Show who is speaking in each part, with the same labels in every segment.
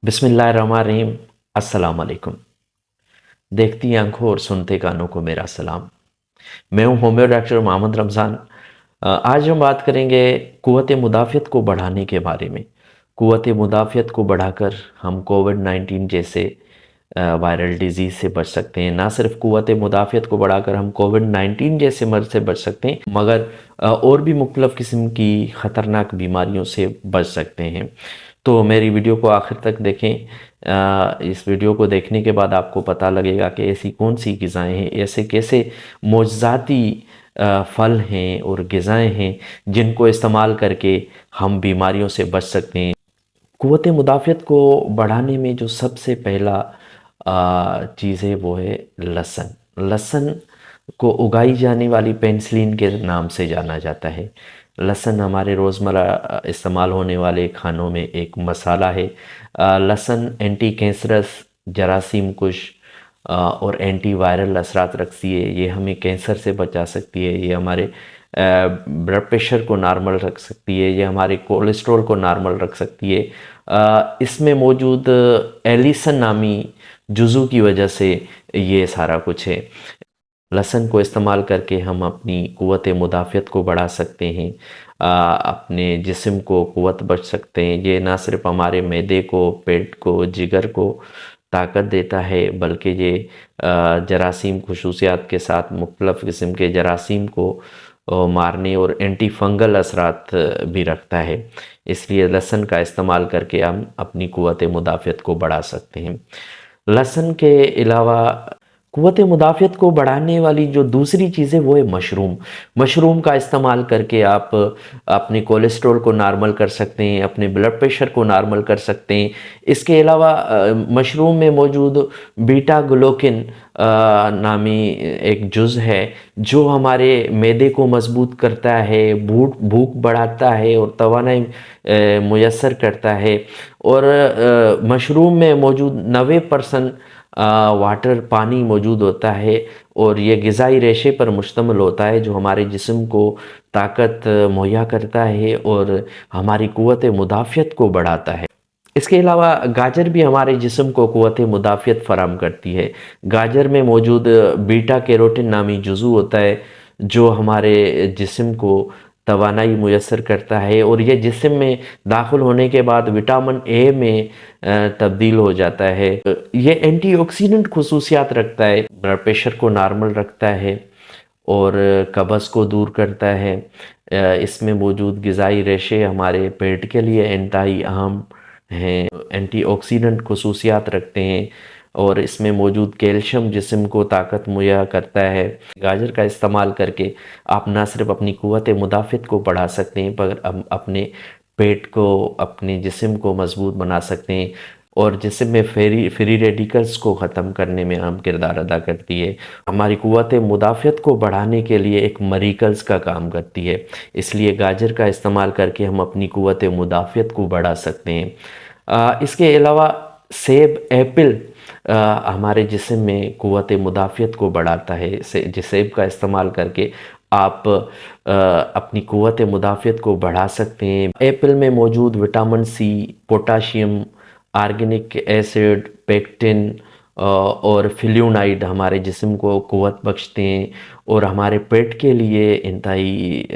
Speaker 1: बिस्मिल्लाहिर्रहमानिर्रहीम। अस्सलाम वालेकुम। देखती आंखों और सुनते कानों को मेरा सलाम। मैं हूं होम्यो डॉक्टर मोहम्मद रमज़ान। आज हम बात करेंगे क़ुव्वत मुदाफ़ियत को बढ़ाने के बारे में। क़ुव्वत मुदाफ़ियत को बढ़ाकर हम कोविड-19 जैसे वायरल डिज़ीज़ से बच सकते हैं। ना सिर्फ क़ुव्वत मुदाफ़ियत को बढ़ाकर हम कोविड-19 जैसे मर्ज़ से बच सकते हैं, मगर और भी मुख्तलिफ़ किस्म की ख़तरनाक बीमारियों से बच सकते हैं। तो मेरी वीडियो को आखिर तक देखें। इस वीडियो को देखने के बाद आपको पता लगेगा कि ऐसी कौन सी ग़िज़ाएँ हैं, ऐसे कैसे मोजज़ाती फल हैं और ग़िज़ाएँ हैं जिनको इस्तेमाल करके हम बीमारियों से बच सकते हैं। क़ुव्वत मुदाफ़ियत को बढ़ाने में जो सबसे पहला चीज़ है वो है लहसुन। लहसुन को उगाई जाने वाली पेनिसिलिन के नाम से जाना जाता है। लहसुन हमारे रोज़मर्रा इस्तेमाल होने वाले खानों में एक मसाला है। लहसुन एंटी कैंसरस, जरासीम कुश और एंटी वायरल असरात रखती है। ये हमें कैंसर से बचा सकती है, ये हमारे ब्लड प्रेशर को नॉर्मल रख सकती है, ये हमारे कोलेस्ट्रॉल को नॉर्मल रख सकती है। इसमें मौजूद एलिसन नामी जुज़ू की वजह से ये सारा कुछ है। लहसुन को इस्तेमाल करके हम अपनी क़ुव्वत मुदाफ़ियत को बढ़ा सकते हैं, अपने जिस्म को क़ुव्वत बख्श सकते हैं। ये ना सिर्फ हमारे मैदे को, पेट को, जिगर को ताकत देता है, बल्कि ये जरासीम ख़ुसूसियात के साथ मुख्तलिफ़ किस्म के जरासीम को मारने और एंटी फंगल असरात भी रखता है। इसलिए लहसुन का इस्तेमाल करके हम अपनी क़ुव्वत मुदाफ़ियत को बढ़ा सकते हैं। लहसुन के अलावा क़ुव्वत मुदाफ़ियत को बढ़ाने वाली जो दूसरी चीज़ है वो है मशरूम। मशरूम का इस्तेमाल करके आप अपने कोलेस्ट्रॉल को नॉर्मल कर सकते हैं, अपने ब्लड प्रेशर को नॉर्मल कर सकते हैं। इसके अलावा मशरूम में मौजूद बीटा ग्लूकेन नामी एक जुज़ है जो हमारे मैदे को मजबूत करता है, भूख बढ़ाता है और तवानाई मुयस्सर करता है। और मशरूम में मौजूद 90% वाटर पानी मौजूद होता है और ये ग़िज़ाई रेशे पर मुश्तमिल होता है जो हमारे जिस्म को ताकत मुहैया करता है और हमारी क़ुव्वत मुदाफ़ियत को बढ़ाता है। इसके अलावा गाजर भी हमारे जिस्म को क़ुव्वत मुदाफ़ियत फ़राहम करती है। गाजर में मौजूद बीटा कैरोटीन नामी जुज़ू होता है जो हमारे जिस्म को तवानाई मुयस्सर करता है और ये जिस्म में दाखिल होने के बाद विटामिन ए में तब्दील हो जाता है। ये एंटीऑक्सीडेंट ख़ुसूसियात रखता है, ब्लड प्रेशर को नॉर्मल रखता है और कब्ज़ को दूर करता है। इसमें मौजूद ग़िज़ाई रेशे हमारे पेट के लिए इंतहाई अहम हैं, एंटीऑक्सीडेंट ख़ुसूसियात रखते हैं और इसमें मौजूद कैल्शियम जिस्म को ताकत मुहैया करता है। गाजर का इस्तेमाल करके आप ना सिर्फ अपनी क़ुव्वत मुदाफ़ियत को बढ़ा सकते हैं, पर अपने पेट को, अपने जिस्म को मजबूत बना सकते हैं और जिस्म में फ्री रेडिकल्स को ख़त्म करने में अहम किरदार अदा करती है। हमारी क़ुव्वत मुदाफ़ियत को बढ़ाने के लिए एक मरीकल्स का काम करती है, इसलिए गाजर का इस्तेमाल करके हम अपनी क़ुव्वत मुदाफ़ियत को बढ़ा सकते हैं। इसके अलावा सेब, एप्पल हमारे जिस्म में क़ुव्वत मुदाफ़ियत को बढ़ाता है। सेब का इस्तेमाल करके आप अपनी क़ुव्वत मुदाफ़ियत को बढ़ा सकते हैं। एप्पल में मौजूद vitamin C, potassium, organic acid, pectin और फ्लूनाइड हमारे जिस्म को क़ुव्वत बख्शते हैं और हमारे पेट के लिए इंतहाई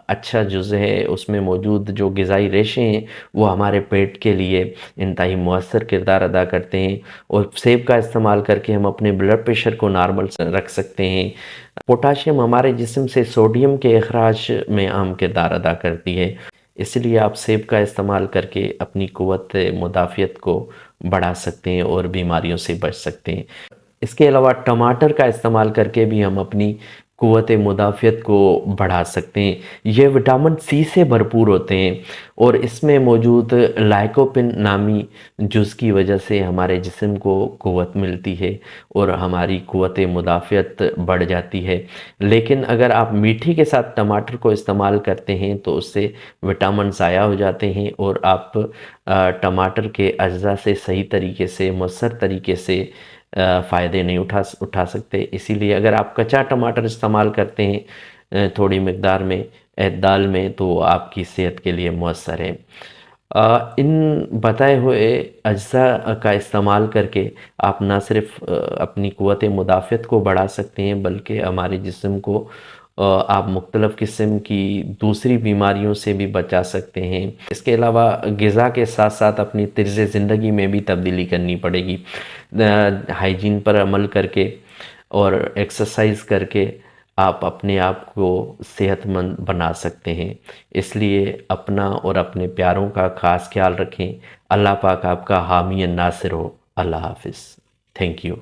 Speaker 1: अच्छा जुज़ है। उसमें मौजूद जो ग़िज़ाई रेशे हैं वो हमारे पेट के लिए इंतहाई मौसर किरदार अदा करते हैं और सेब का इस्तेमाल करके हम अपने ब्लड प्रेशर को नॉर्मल रख सकते हैं। पोटाशियम हमारे जिस्म से सोडियम के अखराज में अहम किरदार अदा करती है, इसलिए आप सेब का इस्तेमाल करके अपनी क़ुव्वत मुदाफ़ियत को बढ़ा सकते हैं और बीमारियों से बच सकते हैं। इसके अलावा टमाटर का इस्तेमाल करके भी हम अपनी क़ुव्वत मुदाफ़ियत को बढ़ा सकते हैं। ये विटामिन सी से भरपूर होते हैं और इसमें मौजूद लाइकोपिन नामी जुज़ की वजह से हमारे जिस्म को क़ुव्वत मिलती है और हमारी क़ुव्वत मुदाफ़ियत बढ़ जाती है। लेकिन अगर आप मीठी के साथ टमाटर को इस्तेमाल करते हैं तो उससे विटामिन ज़ाया हो जाते हैं और आप टमाटर के अज्जा से सही तरीके से, मौसर तरीके से फ़ायदे नहीं उठा सकते। इसीलिए अगर आप कच्चा टमाटर इस्तेमाल करते हैं थोड़ी मिक़दार में, एतदाल में, तो आपकी सेहत के लिए मुअस्सर है। ان بتائے ہوئے اجزاء کا استعمال کر کے آپ نہ صرف اپنی قوت مدافعت کو بڑھا سکتے ہیں بلکہ ہمارے جسم کو آپ مختلف قسم کی دوسری بیماریوں سے بھی بچا سکتے ہیں۔ اس کے علاوہ غذا کے ساتھ ساتھ اپنی طرز زندگی میں بھی تبدیلی کرنی پڑے گی، ہائیجین پر عمل کر کے اور ایکسرسائز کر کے آپ اپنے آپ کو صحت مند بنا سکتے ہیں۔ اس لیے اپنا اور اپنے پیاروں کا خاص خیال رکھیں۔ اللہ پاک آپ کا حامی ناصر ہو۔ اللہ حافظ۔ Thank you.